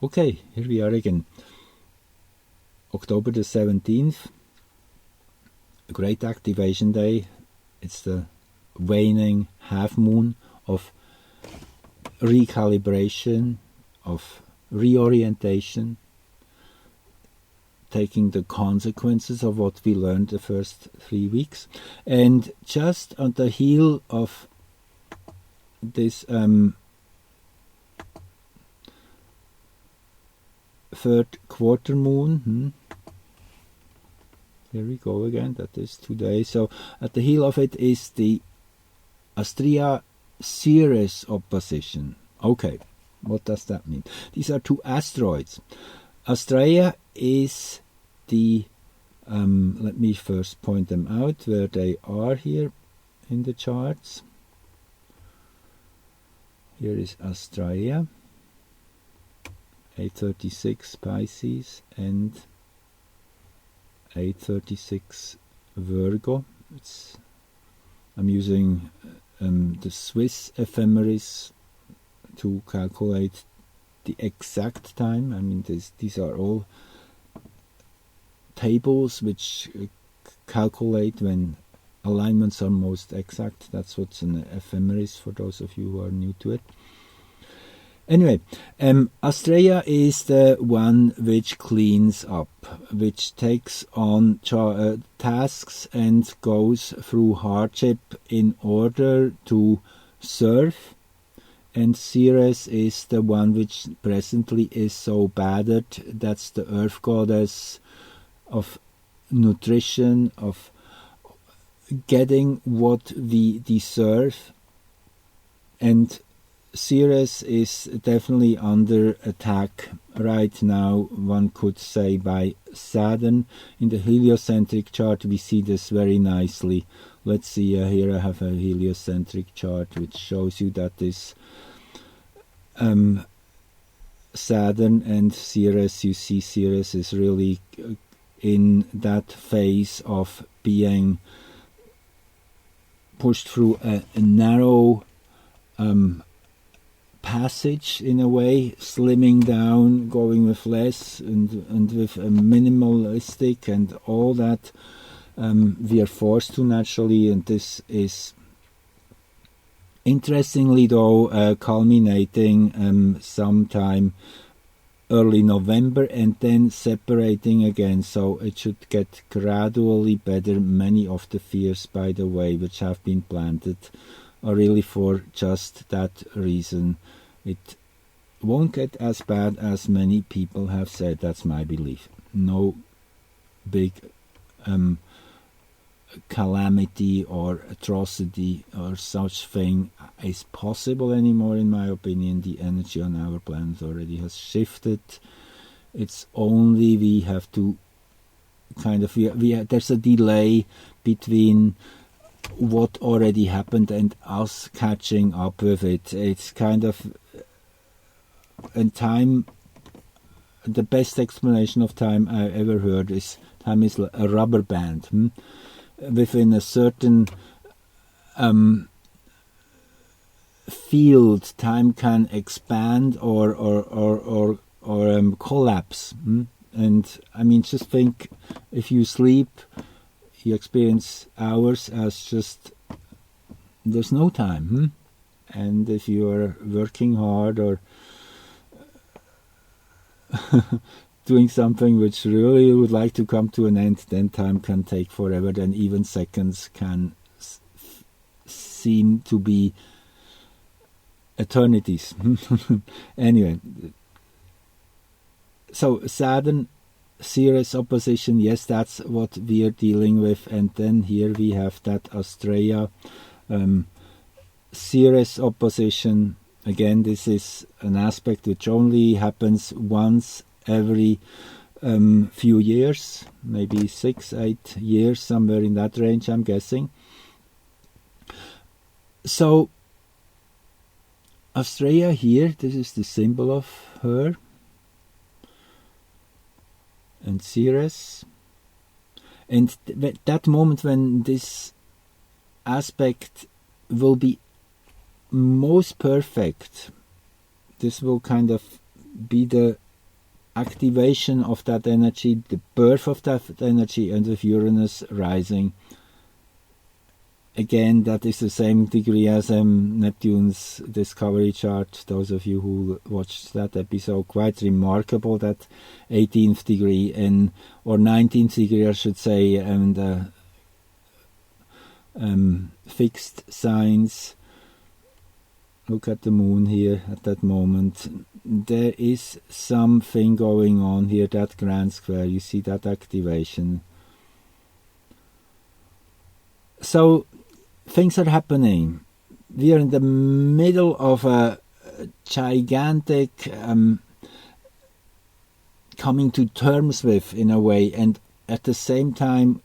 Okay, here we are again. October the 17th, a great activation day. It's the waning half moon of recalibration, of reorientation, taking the consequences of what we learned the first 3 weeks. And just on the heel of this third quarter moon, here we go again, that is today. So at the heel of it is the Astrea-Ceres opposition. Okay, what does that mean? These are two asteroids. Astrea is the, let me first point them out where they are here in the charts. Here is Astrea, 836 Pisces and 836 Virgo. I'm using the Swiss ephemeris to calculate the exact time. I mean, these are all tables which calculate when alignments are most exact. That's what's an ephemeris for those of you who are new to it. Anyway, Astrea is the one which cleans up, which takes on tasks and goes through hardship in order to serve. And Ceres is the one which presently is so battered. That's the earth goddess of nutrition, of getting what we deserve. And Ceres is definitely under attack right now, one could say, by Saturn. In the heliocentric chart we see this very nicely. Let's see, here I have a heliocentric chart which shows you that this Saturn and Ceres, you see Ceres is really in that phase of being pushed through a narrow passage in a way, slimming down, going with less and with a minimalistic and all that we are forced to naturally. And this is interestingly though culminating sometime early November and then separating again, so it should get gradually better. Many of the fears, by the way, which have been planted are really for just that reason. It won't get as bad as many people have said. That's my belief. No big calamity or atrocity or such thing is possible anymore, in my opinion. The energy on our planet already has shifted. It's only we have to kind of, there's a delay between what already happened and us catching up with it. It's kind of, and time, the best explanation of time I ever heard is time is a rubber band. Within a certain field, time can expand or collapse. And I mean, just think, if you sleep, you experience hours as just, there's no time. And if you are working hard or doing something which really would like to come to an end, then time can take forever. Then even seconds can seem to be eternities. Anyway, so Saturn Ceres opposition, yes, that's what we are dealing with. And then here we have that Astrea Ceres opposition. Again, this is an aspect which only happens once every few years, maybe 6-8 years, somewhere in that range, I'm guessing. So Astrea here, this is the symbol of her, and Ceres. And that moment when this aspect will be most perfect, this will kind of be the activation of that energy, the birth of that energy, and with Uranus rising. Again, that is the same degree as Neptune's discovery chart. Those of you who watched that episode, quite remarkable, that 18th degree or 19th degree, I should say, and fixed signs. Look at the moon here at that moment. There is something going on here, that grand square. You see that activation. So things are happening. We are in the middle of a gigantic coming to terms with, in a way, and at the same time,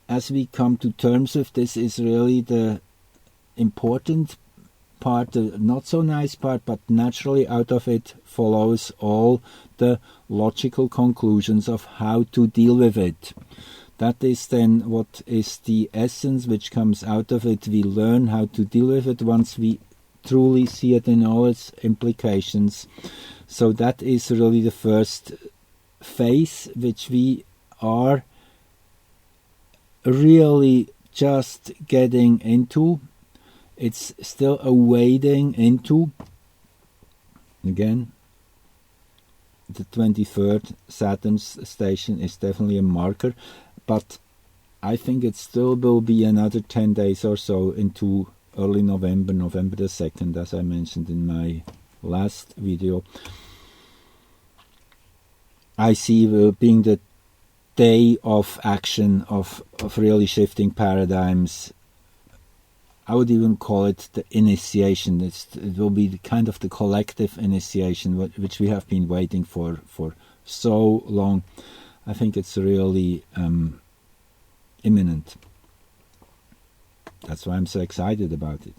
as we come to terms with this, is really the important part, the not so nice part, but naturally out of it follows all the logical conclusions of how to deal with it. That is then what is the essence which comes out of it. We learn how to deal with it once we truly see it in all its implications. So that is really the first phase which we are really just getting into. It's still a wading into. Again, the 23rd Saturn's station is definitely a marker, but I think it still will be another 10 days or so into early November, November the 2nd, as I mentioned in my last video. I see being the day of action, of really shifting paradigms. I would even call it the initiation. It will be the kind of the collective initiation which we have been waiting for so long. I think it's really imminent. That's why I'm so excited about it.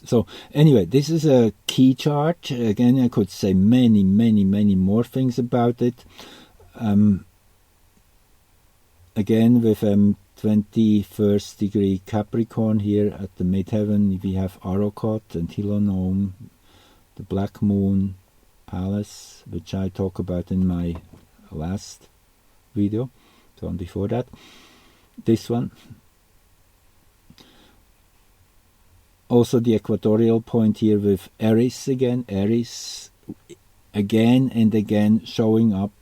So anyway, this is a key chart. Again, I could say many more things about it. Again, with 21st degree Capricorn here at the midheaven, we have Arrokoth and Hilonome, the Black Moon Palace, which I talk about in my last video, the one before that. This one. Also the equatorial point here with Eris again. Eris again and again showing up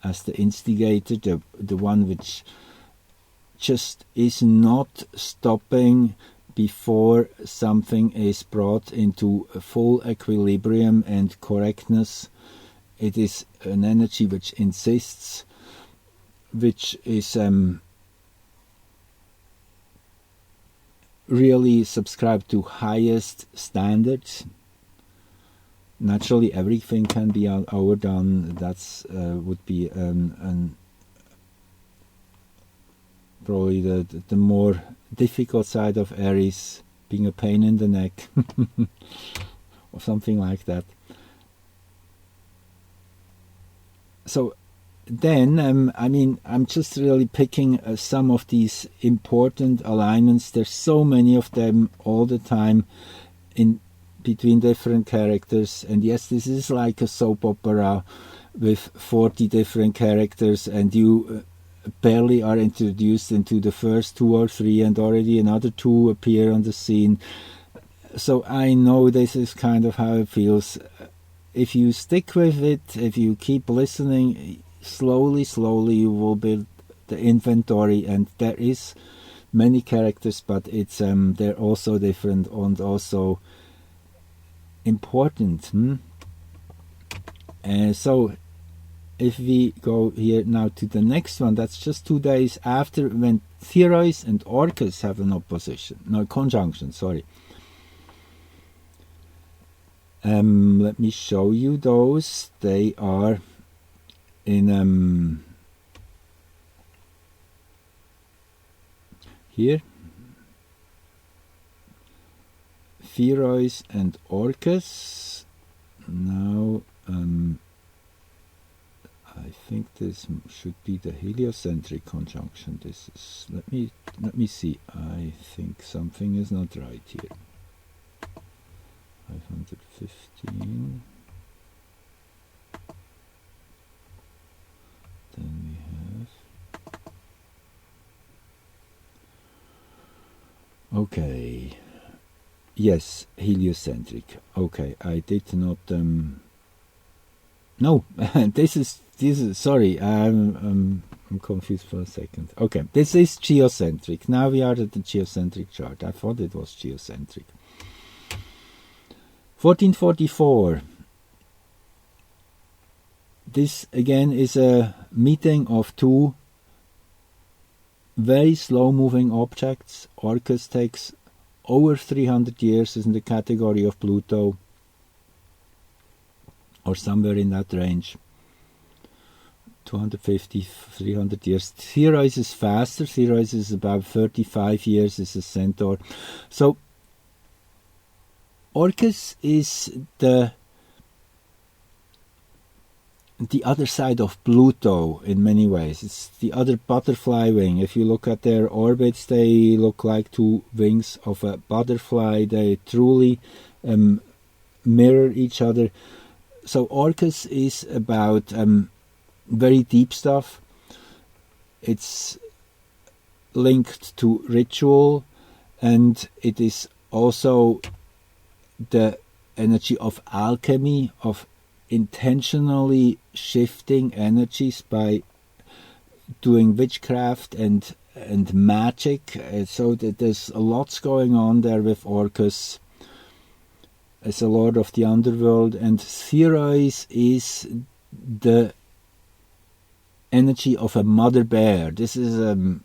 as the instigator, the one which just is not stopping before something is brought into a full equilibrium and correctness. It is an energy which insists, which is really subscribed to highest standards. Naturally, everything can be overdone. That's would be probably the more difficult side of Aries, being a pain in the neck or something like that. So then, I mean, I'm just really picking some of these important alignments. There's so many of them all the time in between different characters. And yes, this is like a soap opera with 40 different characters, and you barely are introduced into the first 2 or 3, and already another 2 appear on the scene. So I know this is kind of how it feels. If you stick with it, if you keep listening, slowly you will build the inventory, and there is many characters, but it's they're also different and also important. So if we go here now to the next one, that's just 2 days after, when Theros and Orcus have an opposition, no, conjunction, sorry. Let me show you those. They are in here, Theros and Orcus. Now I think this should be the heliocentric conjunction. This is, let me see. I think something is not right here. 515. Okay. Yes, heliocentric. Okay, I did not. No, this is sorry. I'm confused for a second. Okay, this is geocentric. Now we are at the geocentric chart. I thought it was geocentric. 1444. This again is a meeting of two very slow-moving objects. Orcus takes over 300 years, is in the category of Pluto, or somewhere in that range. 250, 300 years. Theoris is faster. Theoris is about 35 years, is a centaur. So Orcus is the other side of Pluto in many ways. It's the other butterfly wing. If you look at their orbits, they look like two wings of a butterfly. They truly mirror each other. So Orcus is about very deep stuff. It's linked to ritual, and it is also the energy of alchemy, of intentionally shifting energies by doing witchcraft and magic. So that there's lots going on there with Orcus as a lord of the underworld, and Theros is the energy of a mother bear. This is a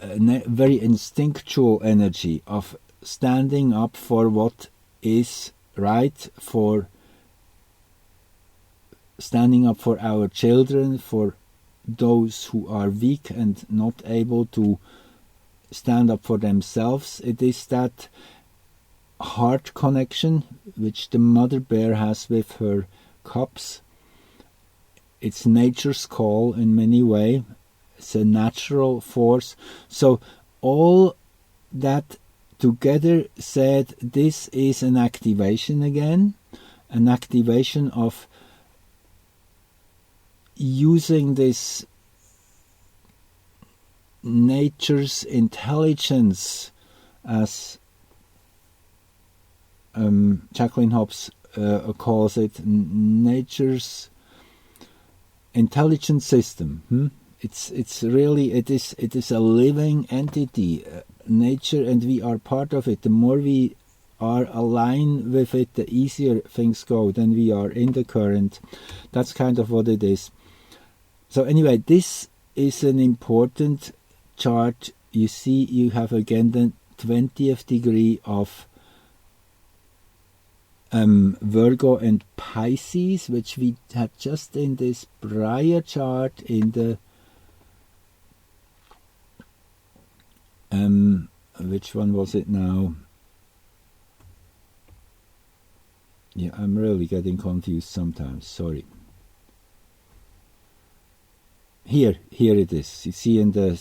very instinctual energy of standing up for what is right, for standing up for our children, for those who are weak and not able to stand up for themselves. It is that heart connection which the mother bear has with her cubs. It's nature's call in many ways. It's a natural force. So all that together said, this is an activation again, an activation of using this nature's intelligence, as Jacqueline Hobbs calls it, nature's intelligence system. It's really, it is a living entity, nature, and we are part of it. The more we are aligned with it, the easier things go. Then we are in the current. That's kind of what it is. So anyway, this is an important chart. You see, you have again the 20th degree of Virgo and Pisces, which we had just in this prior chart in the which one was it now? Yeah, I'm really getting confused sometimes, sorry. Here it is. You see in the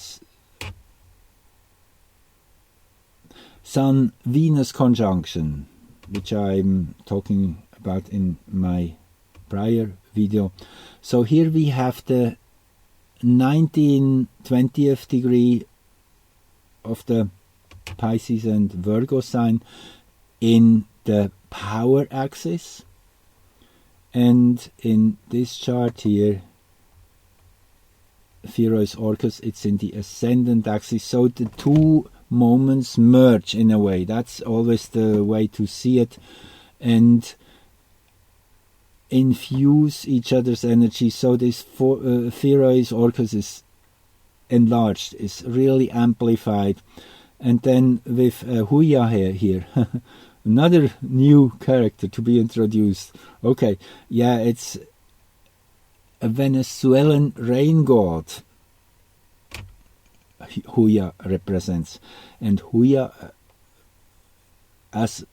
Sun-Venus conjunction, which I'm talking about in my prior video. So here we have the 20th degree of the Pisces and Virgo sign in the power axis, and in this chart here, Theros Orcus, it's in the ascendant axis. So the two moments merge in a way. That's always the way to see it, and infuse each other's energy. So this Theros Orcus is enlarged, is really amplified. And then with Huya here another new character to be introduced. Okay, yeah, it's a Venezuelan rain god Huya represents. And Huya, as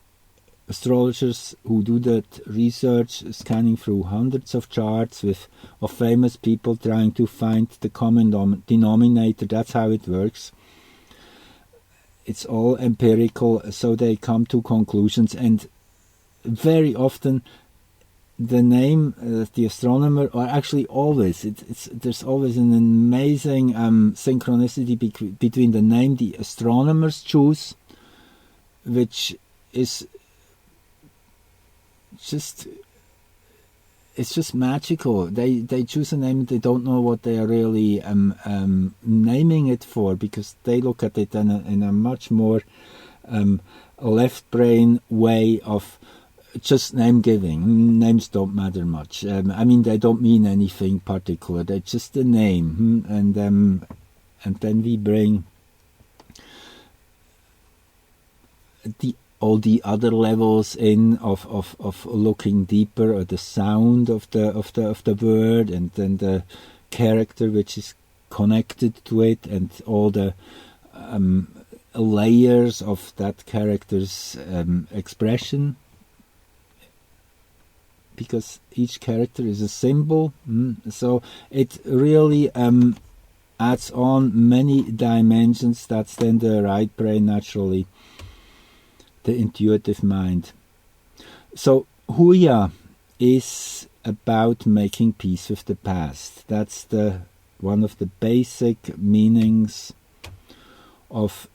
astrologers who do that research, scanning through hundreds of charts of famous people, trying to find the common denominator, that's how it works. It's all empirical, so they come to conclusions, and very often the name the astronomer, or actually always, there's always an amazing synchronicity between the name the astronomers choose, which is just, it's just magical. They choose a name, they don't know what they are really naming it for, because they look at it in a much more left brain way of just name giving. Names don't matter much. I mean, they don't mean anything particular. They're just a name, and then we bring all the other levels in of looking deeper at the sound of the word, and then the character which is connected to it, and all the layers of that character's expression, because each character is a symbol. So it really adds on many dimensions. That's then the right brain, naturally, the intuitive mind. So Huya is about making peace with the past. That's one of the basic meanings of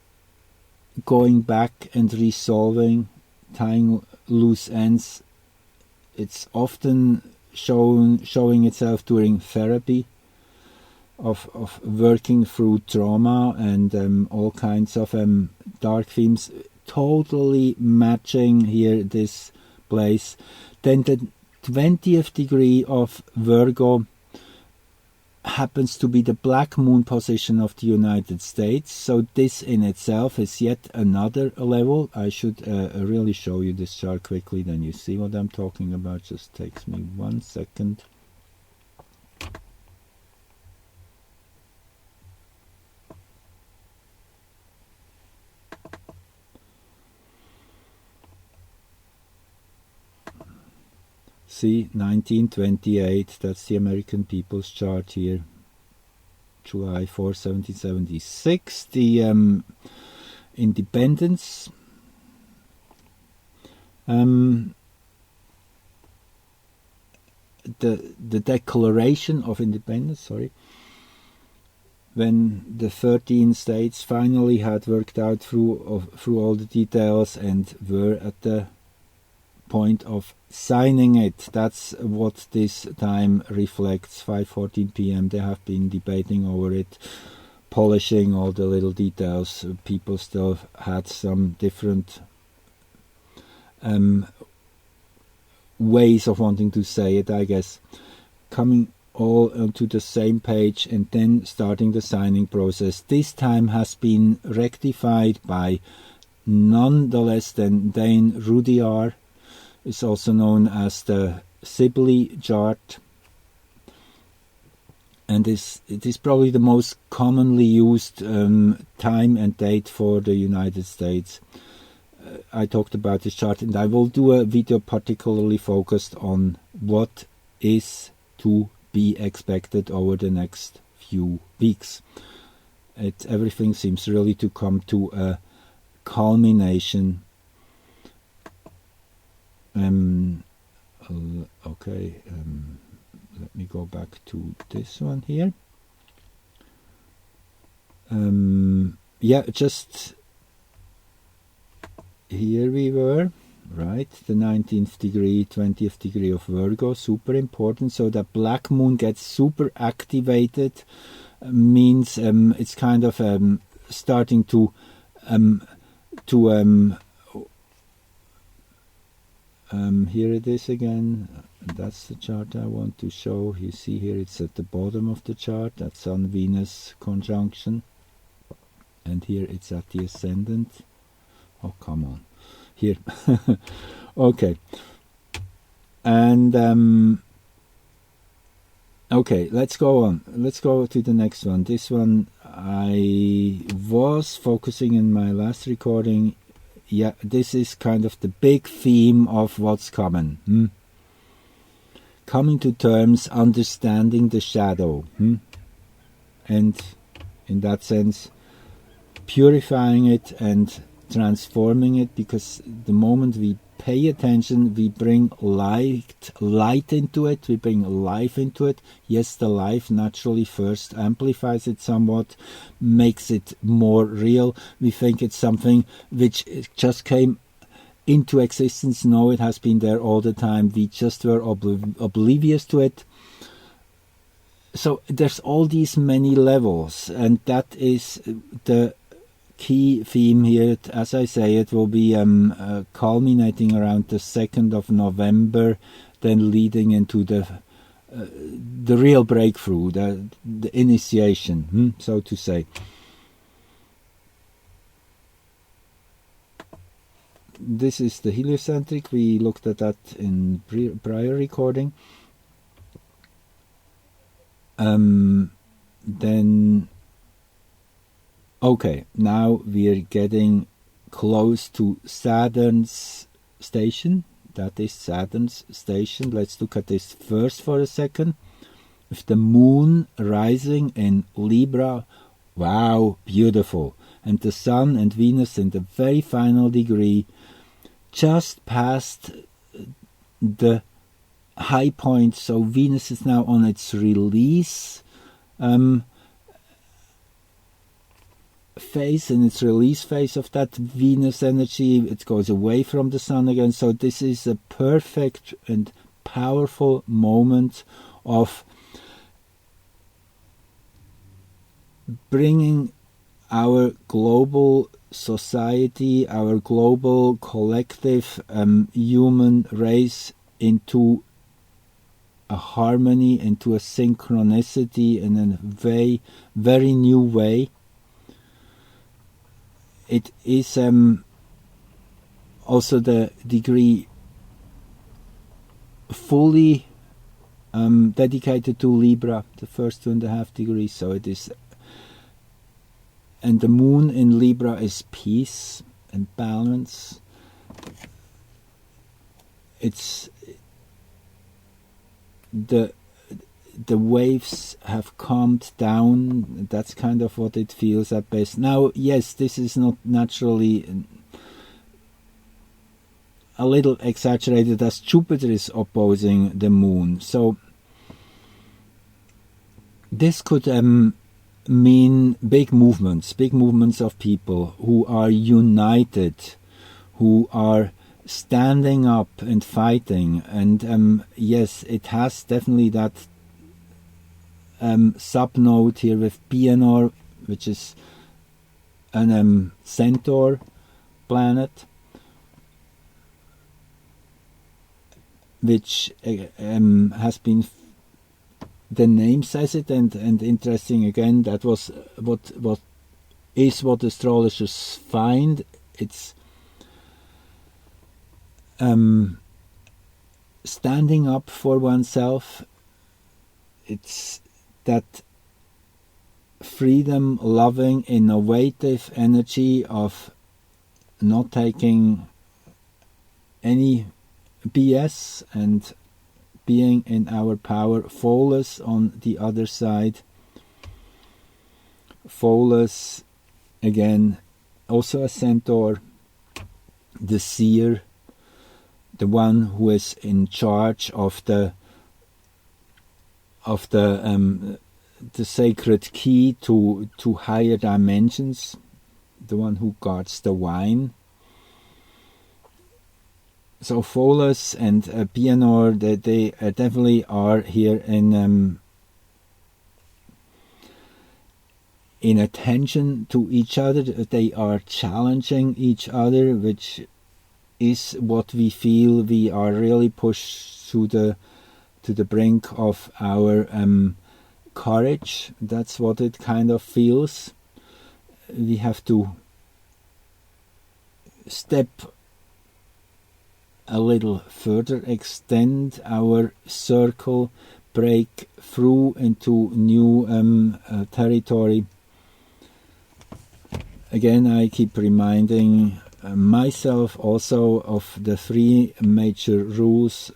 going back and resolving, tying loose ends. It's often showing itself during therapy, of working through trauma and all kinds of dark themes, totally matching here this place. Then the 20th degree of Virgo happens to be the black moon position of the United States, so this in itself is yet another level. I should really show you this chart quickly, then you see what I'm talking about. Just takes me 1 second. See, 1928, that's the American People's Chart here. July 4, 1776, the independence. The Declaration of Independence, sorry. When the 13 states finally had worked out through all the details and were at the point of signing it. That's what this time reflects. 5:14 p.m. They have been debating over it, polishing all the little details. People still had some different ways of wanting to say it, I guess. Coming all onto the same page and then starting the signing process. This time has been rectified by none the less than Dane Rudyard. Is also known as the Sibley chart, and it is probably the most commonly used time and date for the United States. I talked about this chart, and I will do a video particularly focused on what is to be expected over the next few weeks. Everything seems really to come to a culmination. Okay, let me go back to this one here. Yeah, just here we were, right? The 19th degree, 20th degree of Virgo, super important. So that black moon gets super activated, means it's kind of starting to here it is again. That's the chart I want to show. You see here it's at the bottom of the chart. That's Sun-Venus conjunction. And here it's at the ascendant. Oh, come on. Here. Okay. And okay, let's go on. Let's go to the next one. This one I was focusing in my last recording. Yeah, this is kind of the big theme of what's coming. Coming to terms, understanding the shadow. And in that sense, purifying it and transforming it, because the moment we pay attention, we bring light into it, we bring life into it. Yes, the life naturally first amplifies it somewhat, makes it more real. We think it's something which just came into existence. No, it has been there all the time. We just were oblivious to it. So there's all these many levels, and that is the key theme here. As I say, it will be culminating around the 2nd of November, then leading into the real breakthrough, the initiation, so to say. This is the heliocentric. We looked at that in prior recording. Then okay, now we are getting close to Saturn's station. That is Saturn's station. Let's look at this first for a second. With the moon rising in Libra, wow, beautiful. And the Sun and Venus in the very final degree, just past the high point. So Venus is now on its release phase, in its release phase of that Venus energy. It goes away from the Sun again. So this is a perfect and powerful moment of bringing our global society, our global collective human race into a harmony, into a synchronicity in a very, very new way. It is also the degree fully dedicated to Libra, the first 2.5 degrees. So it is, and the moon in Libra is peace and balance. It's the waves have calmed down. That's kind of what it feels at best. Now, yes, this is not naturally a little exaggerated, as Jupiter is opposing the moon. So this could mean big movements of people who are united, who are standing up and fighting. And yes, it has definitely that sub-node here with Pianor, which is an centaur planet, which has been, the name says it, and interesting again, that was what astrologers find. It's standing up for oneself. It's that freedom loving, innovative energy of not taking any BS and being in our power. Pholus on the other side. Pholus, again, also a centaur, the seer, the one who is in charge of the sacred key to higher dimensions, the one who guards the wine. So Pholus and Pianor, they definitely are here in attention to each other. They are challenging each other, which is what we feel. We are really pushed to the brink of our courage. That's what it kind of feels. We have to step a little further, extend our circle, break through into new territory. Again, I keep reminding myself also of the 3 major rules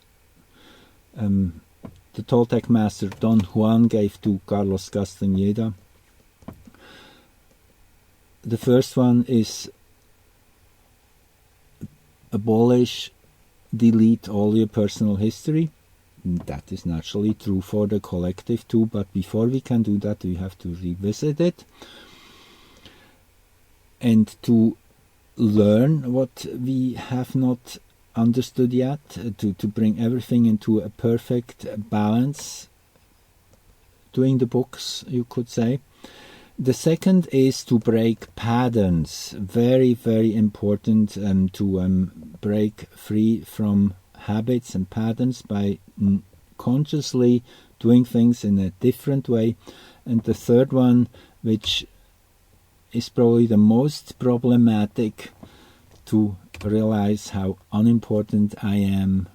the Toltec master Don Juan gave to Carlos Castañeda. The first one is abolish delete all your personal history. That is naturally true for the collective too, but before we can do that, we have to revisit it and to learn what we have not understood yet, to bring everything into a perfect balance, doing the books, you could say. The second is to break patterns. Very, very important to break free from habits and patterns by consciously doing things in a different way. And the third one, which is probably the most problematic, to realize how unimportant I am,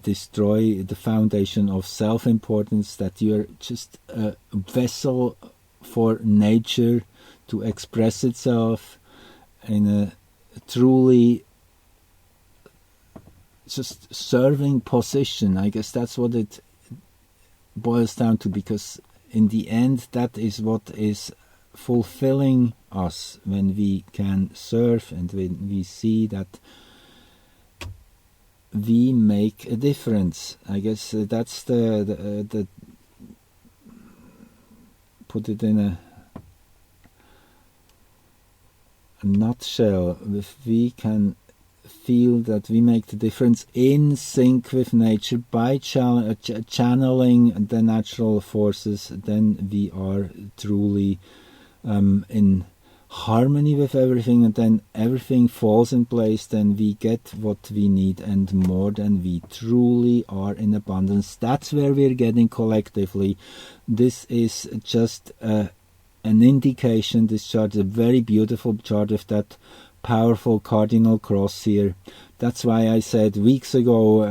destroy the foundation of self-importance, that you're just a vessel for nature to express itself in a truly just serving position. I guess that's what it boils down to, because in the end that is what is fulfilling us, when we can serve and when we see that we make a difference. I guess that's the put it in a nutshell. If we can feel that we make the difference in sync with nature by channeling the natural forces, then we are truly in harmony with everything, and then everything falls in place. Then we get what we need and more than we truly are in abundance. That's where we're getting collectively. This is just an indication. This chart is a very beautiful chart with that powerful cardinal cross here. That's why I said weeks ago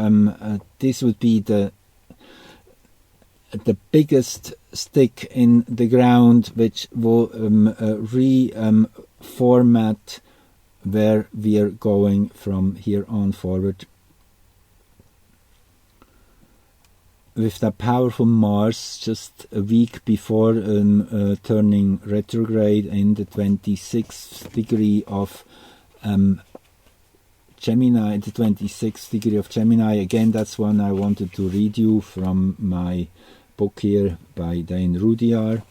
this would be the biggest stick in the ground, which will reformat where we are going from here on forward. With that powerful Mars just a week before turning retrograde in the 26th degree of Gemini, the 26th degree of Gemini. Again, that's one I wanted to read you from my book here by Dane Rudyard.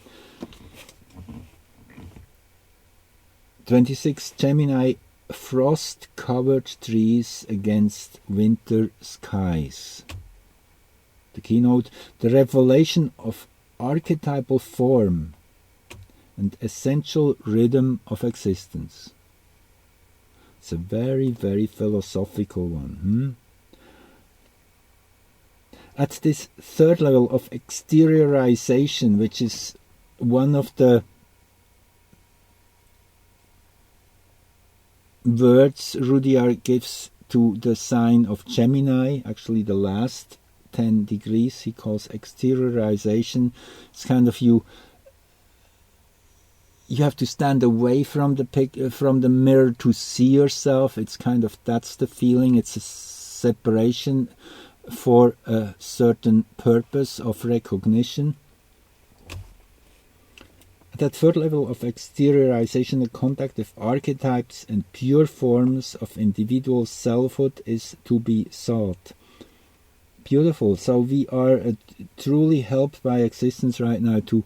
26 Gemini, frost-covered trees against winter skies. The keynote, the revelation of archetypal form and essential rhythm of existence. It's a very, very philosophical one. At this third level of exteriorization, which is one of the words Rudyard gives to the sign of Gemini, actually the last 10 degrees, he calls exteriorization. It's kind of you have to stand away from the mirror to see yourself. It's kind of, that's the feeling. It's a separation for a certain purpose of recognition. At that third level of exteriorization, the contact with archetypes and pure forms of individual selfhood is to be sought. Beautiful. So we are truly helped by existence right now to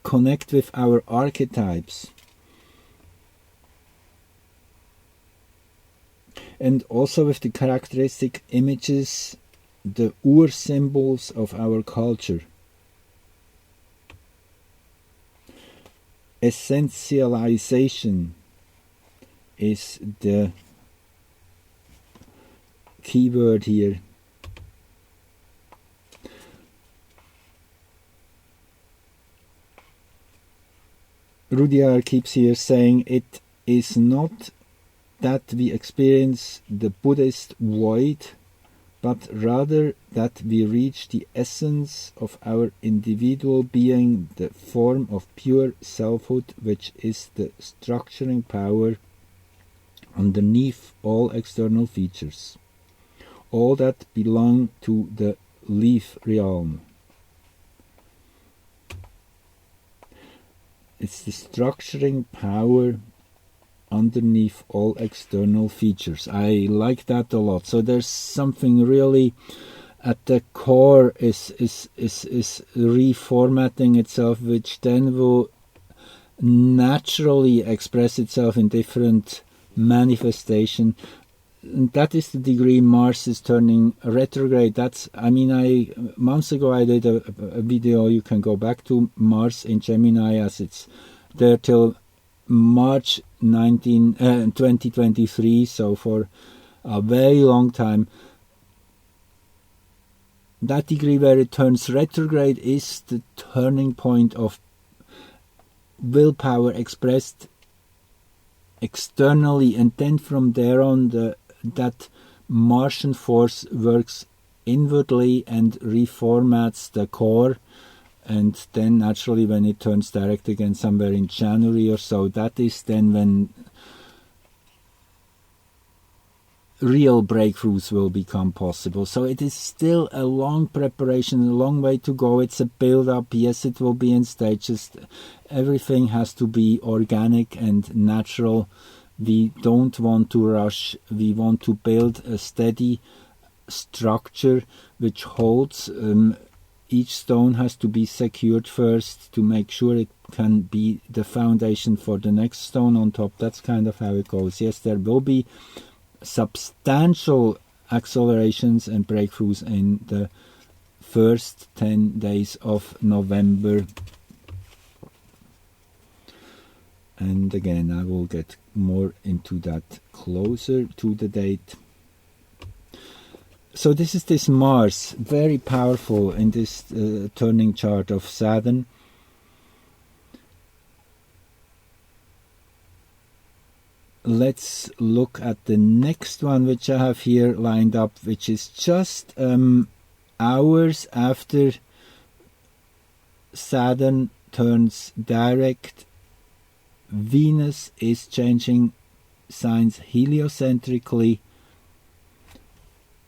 connect with our archetypes. And also with the characteristic images, the ur-symbols of our culture. Essentialization is the keyword here. Rudyard keeps here saying it is not that we experience the Buddhist void, but rather that we reach the essence of our individual being, the form of pure selfhood, which is the structuring power underneath all external features, all that belong to the leaf realm. It's the structuring power underneath all external features. I like that a lot. So there's something really at the core is reformatting itself, which then will naturally express itself in different manifestation. And that is the degree Mars is turning retrograde. That's, I mean, months ago I did a video. You can go back to Mars in Gemini, as it's there till March 2023, so for a very long time. That degree where it turns retrograde is the turning point of willpower expressed externally, and then from there on that Martian force works inwardly and reformats the core. And then naturally when it turns direct again somewhere in January or so, that is then when real breakthroughs will become possible. So it is still a long preparation, a long way to go. It's a build-up. Yes, it will be in stages. Everything has to be organic and natural. We don't want to rush. We want to build a steady structure which holds. Each stone has to be secured first to make sure it can be the foundation for the next stone on top. That's kind of how it goes. Yes, there will be substantial accelerations and breakthroughs in the first 10 days of November. And again, I will get more into that closer to the date. So this is this Mars, very powerful in this turning chart of Saturn. Let's look at the next one, which I have here lined up, which is just hours after Saturn turns direct. Venus is changing signs heliocentrically,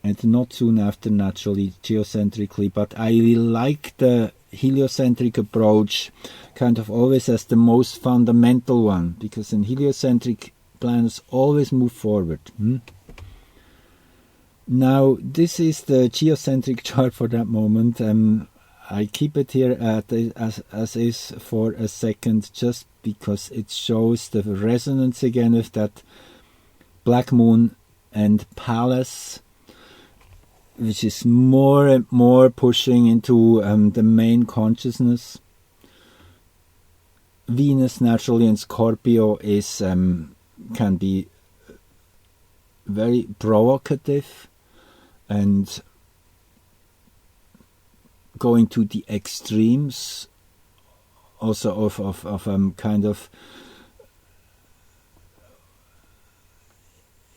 and not soon after, naturally, geocentrically. But I like the heliocentric approach kind of always as the most fundamental one, because in heliocentric planets always move forward. Now, this is the geocentric chart for that moment. I keep it here as is for a second, just because it shows the resonance again with that black moon and Pallas, which is more and more pushing into the main consciousness. Venus naturally in Scorpio is can be very provocative and going to the extremes also of kind of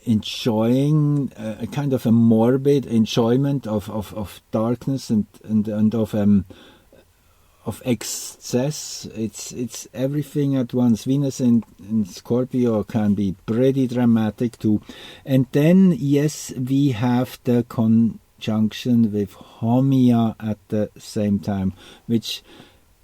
enjoying a kind of a morbid enjoyment of darkness and of excess. It's everything at once. Venus in Scorpio can be pretty dramatic too. And then yes, we have the conjunction with Haumea at the same time, which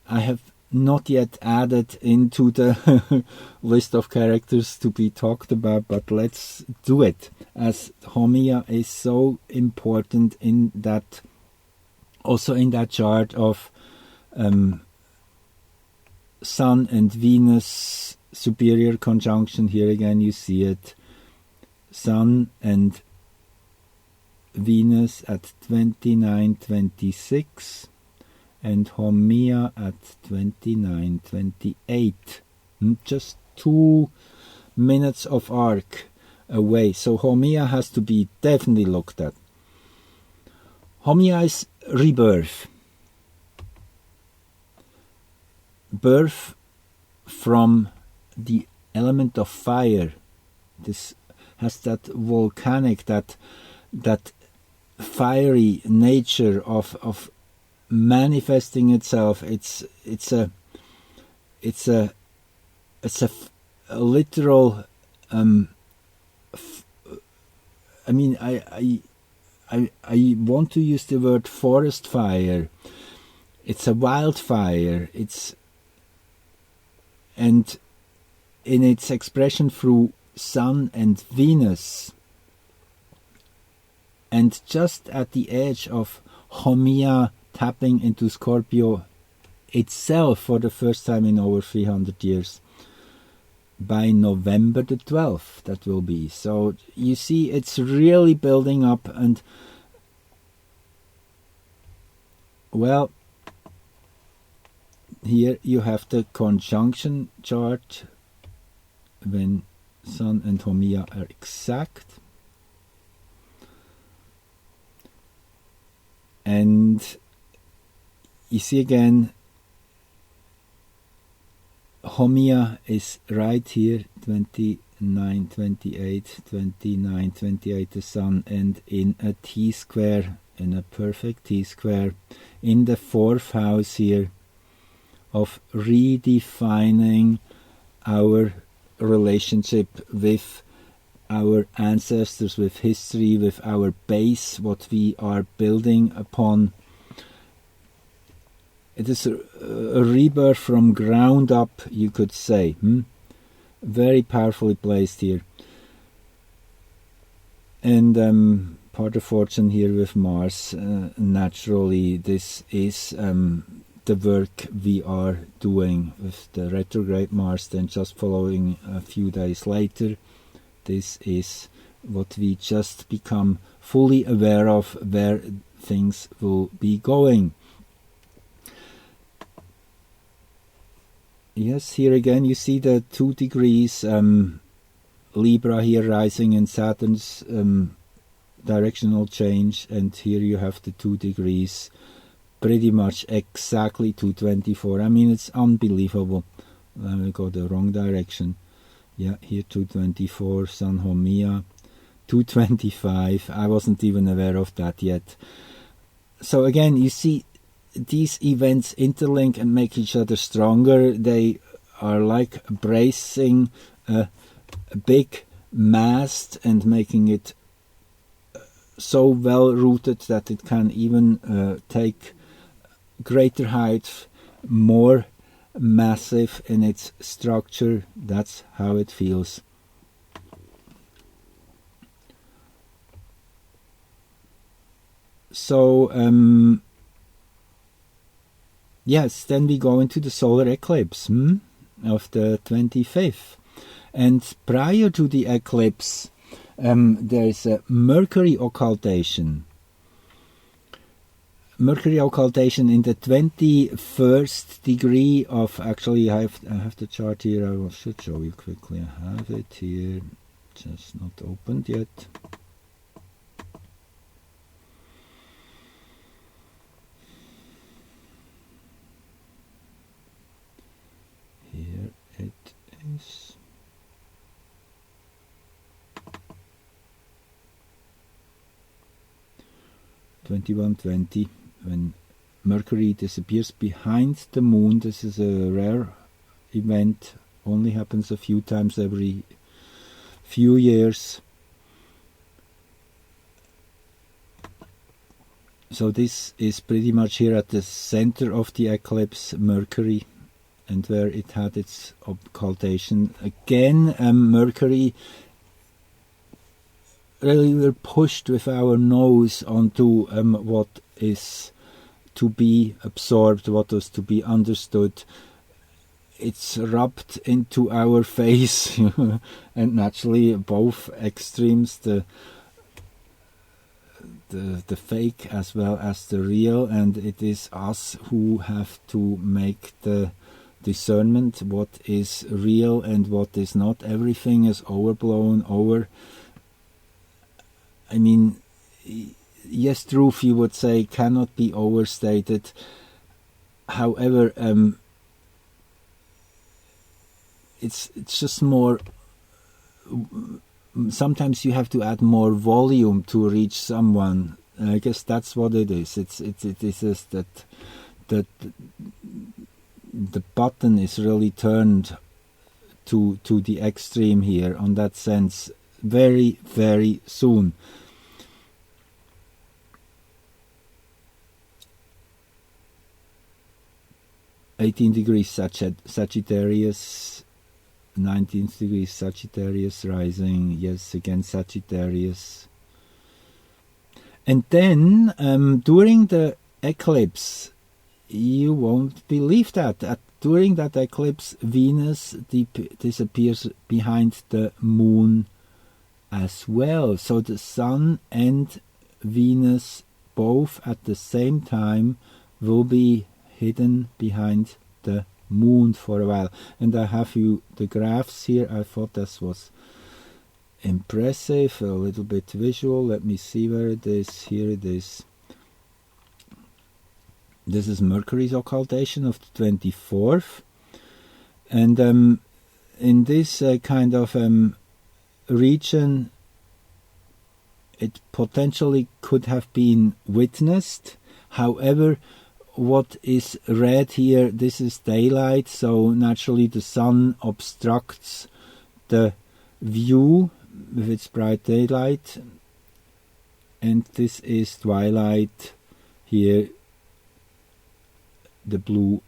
I have not yet added into the list of characters to be talked about, but let's do it, as Haumea is so important in that, also in that chart of Sun and Venus superior conjunction. Here again you see it, Sun and Venus at 29-26 and Haumea at 29-28, just 2 minutes of arc away. So Haumea has to be definitely looked at. Haumea is rebirth. Birth from the element of fire. This has that volcanic, that fiery nature of manifesting itself. It's a literal. I mean, I want to use the word forest fire. It's a wildfire. And in its expression through Sun and Venus, and just at the edge of Haumea tapping into Scorpio itself for the first time in over 300 years. By November the 12th, that will be. So you see, it's really building up, and well, here you have the conjunction chart when Sun and Haumea are exact. And you see again, Haumea is right here, 29, 28, 29, 28, the Sun, and in a T-square, in a perfect T-square, in the 4th house here, of redefining our relationship with our ancestors, with history, with our base, what we are building upon. It is a rebirth from ground up, you could say. Very powerfully placed here. And part of fortune here with Mars. Naturally, this is the work we are doing with the retrograde Mars, then just following a few days later. This is what we just become fully aware of, where things will be going. Yes, here again you see the 2 degrees Libra here rising in Saturn's directional change, and here you have the 2 degrees pretty much exactly 224. I mean, it's unbelievable. Let me go the wrong direction. Yeah, here 224, Sun Haumea, 225. I wasn't even aware of that yet. So again, you see, these events interlink and make each other stronger. They are like bracing a big mast and making it so well rooted that it can even take greater height, more massive in its structure. That's how it feels. So yes, then we go into the solar eclipse of the 25th, and prior to the eclipse there is a Mercury occultation. Mercury occultation in the 21st degree of, actually I have the chart here, I should show you quickly. I have it here, just not opened yet. Here it is. (21:20) when Mercury disappears behind the moon. This is a rare event, only happens a few times every few years. So this is pretty much here at the center of the eclipse, Mercury, and where it had its occultation. Again, Mercury, really we're pushed with our nose onto what is to be absorbed, what is to be understood. It's rubbed into our face, and naturally both extremes, the fake as well as the real, and it is us who have to make the discernment what is real and what is not. Everything is overblown, I mean, yes, truth, you would say, cannot be overstated. However, it's just more. Sometimes you have to add more volume to reach someone. I guess that's what it is. It is just that the button is really turned to the extreme here. On that sense, very, very soon. (18 degrees Sagittarius), 19th degree Sagittarius rising, yes, again Sagittarius. And then during the eclipse, you won't believe that during that eclipse, Venus disappears behind the moon as well. So the Sun and Venus both at the same time will be hidden behind the moon for a while. And I have you the graphs here. I thought this was impressive, a little bit visual. Let me see where it is. Here it is. This is Mercury's occultation of the 24th. And in this kind of region, it potentially could have been witnessed. However, what is red here, this is daylight, so naturally the sun obstructs the view with its bright daylight, and this is twilight here, the blue.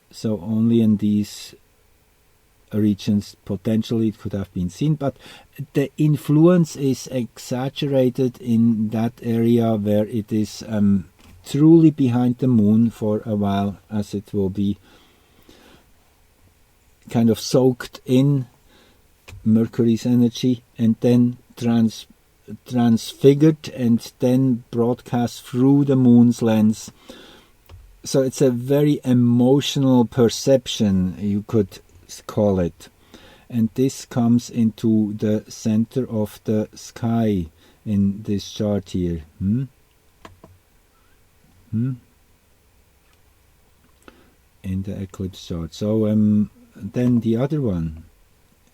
So only in these regions potentially it could have been seen, but the influence is exaggerated in that area where it is truly behind the moon for a while, as it will be kind of soaked in Mercury's energy and then transfigured and then broadcast through the moon's lens. So it's a very emotional perception, you could call it. And this comes into the center of the sky in this chart here. In the eclipse chart. So then the other one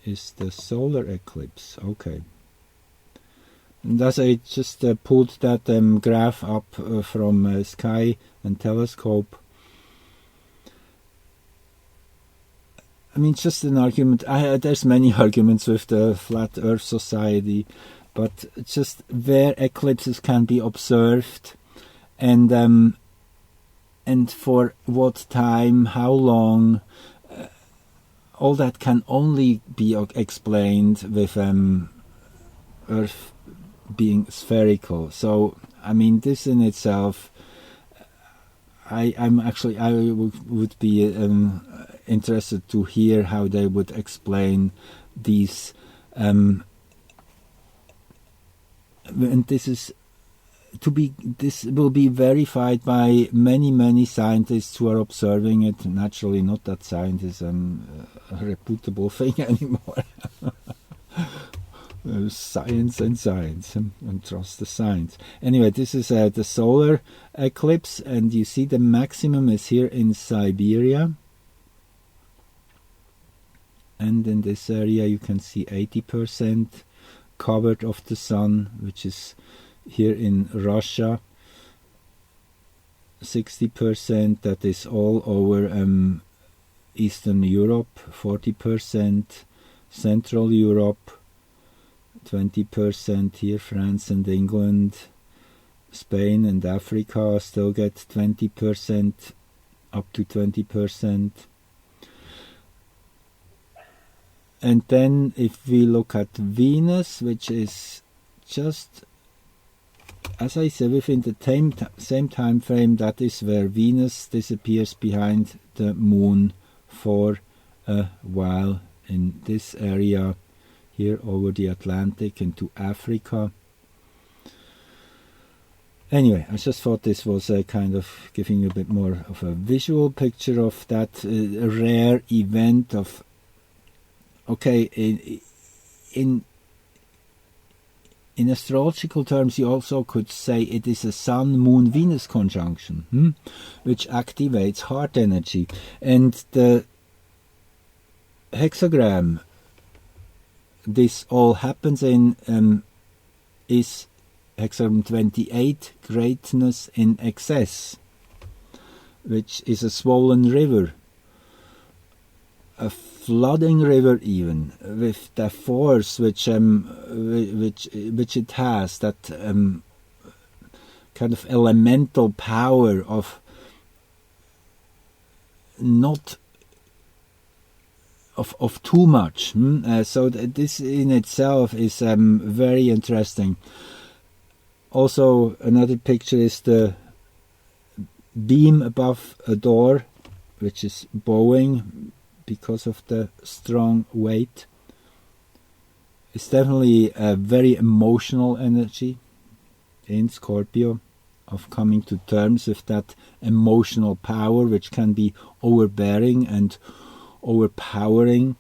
is the solar eclipse. Okay. And as I just pulled that graph up from Sky and Telescope, I mean, just an argument. There's many arguments with the Flat Earth Society, but just where eclipses can be observed, and for what time, how long, all that can only be explained with Earth being spherical. So, I mean, this in itself, I would be interested to hear how they would explain these, and this will be verified by many scientists who are observing it. Naturally, not that science is a reputable thing anymore. Science and trust the science. Anyway, this is the solar eclipse, and you see the maximum is here in Siberia. And in this area you can see 80% covered of the sun, which is here in Russia. 60%, that is all over Eastern Europe. 40% Central Europe. 20% here, France and England. Spain and Africa still get 20%, up to 20%. And then if we look at Venus, which is just, as I said, within the same time frame, that is where Venus disappears behind the moon for a while in this area here over the Atlantic into Africa. Anyway, I just thought this was a kind of giving you a bit more of a visual picture of that rare event of, okay, in astrological terms, you also could say it is a Sun-Moon-Venus conjunction, which activates heart energy. And the hexagram this all happens in is hexagram 28, greatness in excess, which is a swollen river, a flooding river, even with the force which it has, that kind of elemental power of not of too much. So this in itself is very interesting. Also, another picture is the beam above a door, which is bowing because of the strong weight. It's definitely a very emotional energy in Scorpio, of coming to terms with that emotional power, which can be overbearing and overpowering.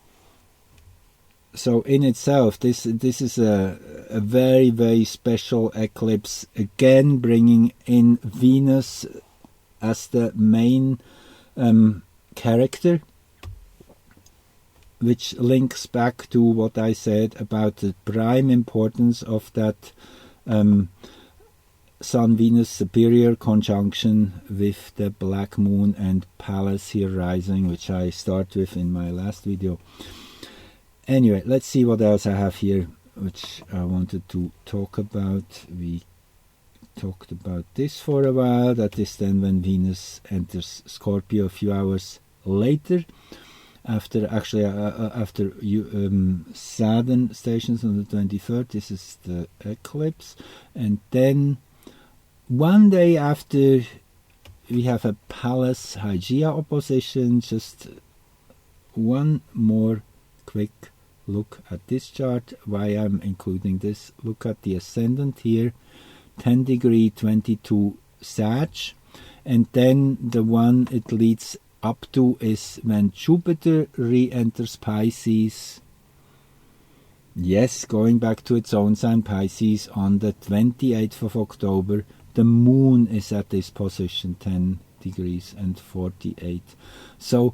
So in itself, this is a very, very special eclipse, again bringing in Venus as the main character, which links back to what I said about the prime importance of that Sun-Venus superior conjunction with the black moon and Pallas here rising, which I start with in my last video. Anyway, let's see what else I have here, which I wanted to talk about. We talked about this for a while. That is then when Venus enters Scorpio a few hours later, after Saturn stations on the 23rd. This is the eclipse, and then one day after we have a Pallas Hygeia opposition. Just one more quick look at this chart, why I'm including this. Look at the ascendant here, 10 degree 22 Sag, and then the one it leads up to is when Jupiter re-enters Pisces. Yes, going back to its own sign Pisces on the 28th of October. The moon is at this position, 10 degrees and 48. So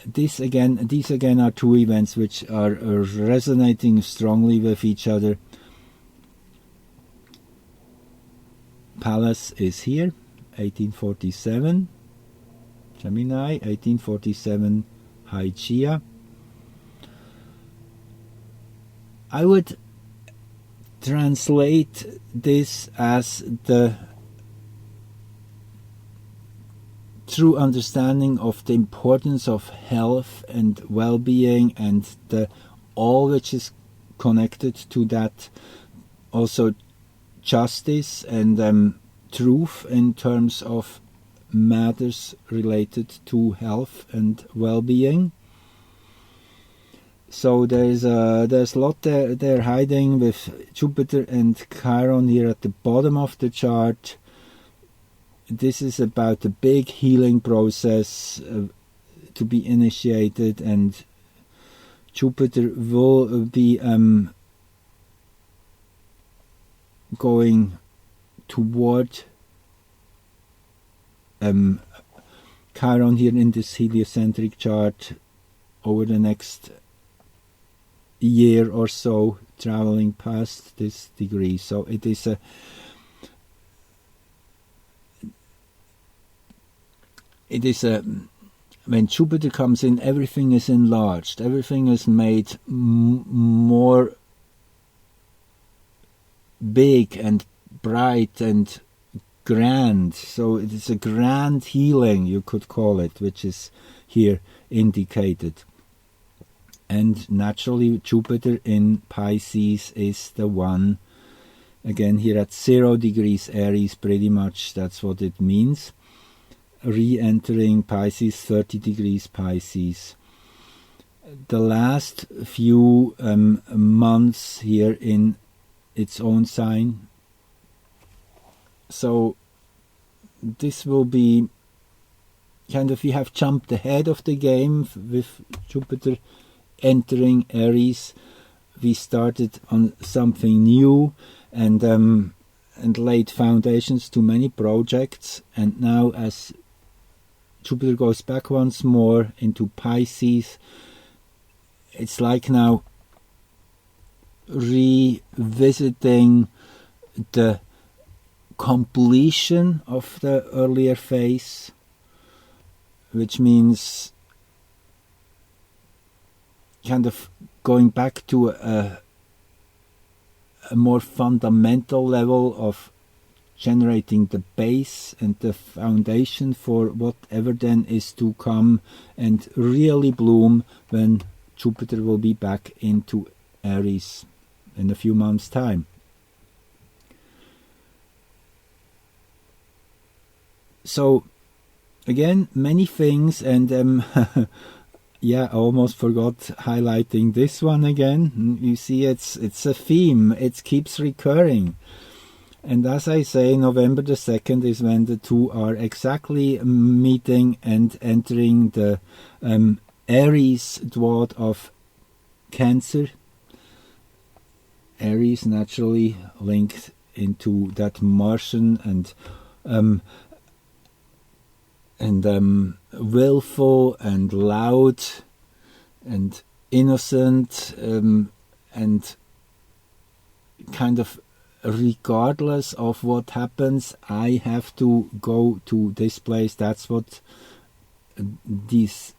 these again are two events which are resonating strongly with each other. Pallas is here, 1847 Gemini, 1847 Hygeia. I would translate this as the true understanding of the importance of health and well-being, and the all which is connected to that, also justice and truth in terms of matters related to health and well-being. So there's a lot there hiding with Jupiter and Chiron here at the bottom of the chart. This is about a big healing process to be initiated, and Jupiter will be going toward Chiron here in this heliocentric chart over the next year or so, traveling past this degree. So it is when Jupiter comes in, everything is enlarged, everything is made more big and bright and grand. So it is a grand healing, you could call it, which is here indicated. And naturally Jupiter in Pisces is the one, again here at 0 degrees Aries, pretty much that's what it means. Re-entering Pisces, 30 degrees Pisces. The last few months here in its own sign. So this will be kind of, we have jumped ahead of the game with Jupiter entering Aries. We started on something new and laid foundations to many projects, and now as Jupiter goes back once more into Pisces, it's like now revisiting the completion of the earlier phase, which means kind of going back to a more fundamental level of generating the base and the foundation for whatever then is to come and really bloom when Jupiter will be back into Aries in a few months' time. So again, many things, and yeah, I almost forgot highlighting this one again. You see, it's a theme. It keeps recurring. And as I say, November the 2nd is when the two are exactly meeting and entering the Aries dwad of Cancer. Aries naturally linked into that Martian and willful and loud and innocent and kind of regardless of what happens, I have to go to this place. That's what this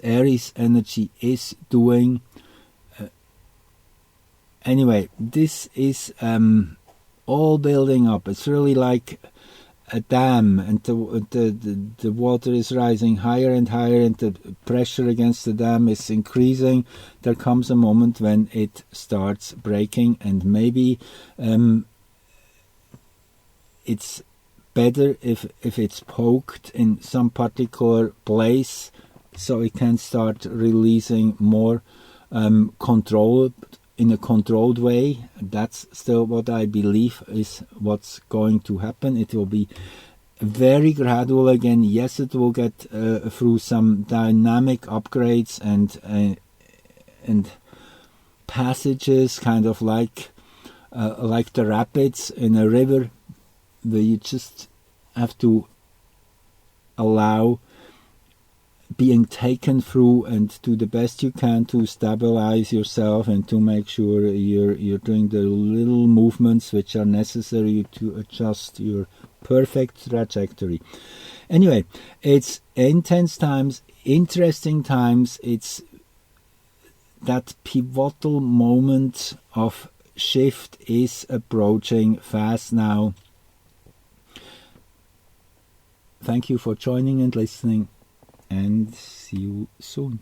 Aries energy is doing. Anyway, this is all building up. It's really like a dam, and the water is rising higher and higher, and the pressure against the dam is increasing. There comes a moment when it starts breaking, and maybe it's better if it's poked in some particular place, so it can start releasing more control in a controlled way. That's still what I believe is what's going to happen. It will be very gradual again. Yes, it will get through some dynamic upgrades and passages, kind of like the rapids in a river, where you just have to allow being taken through and do the best you can to stabilize yourself and to make sure you're doing the little movements which are necessary to adjust your perfect trajectory. Anyway, it's intense times, interesting times. It's that pivotal moment of shift is approaching fast now. Thank you for joining and listening, and see you soon.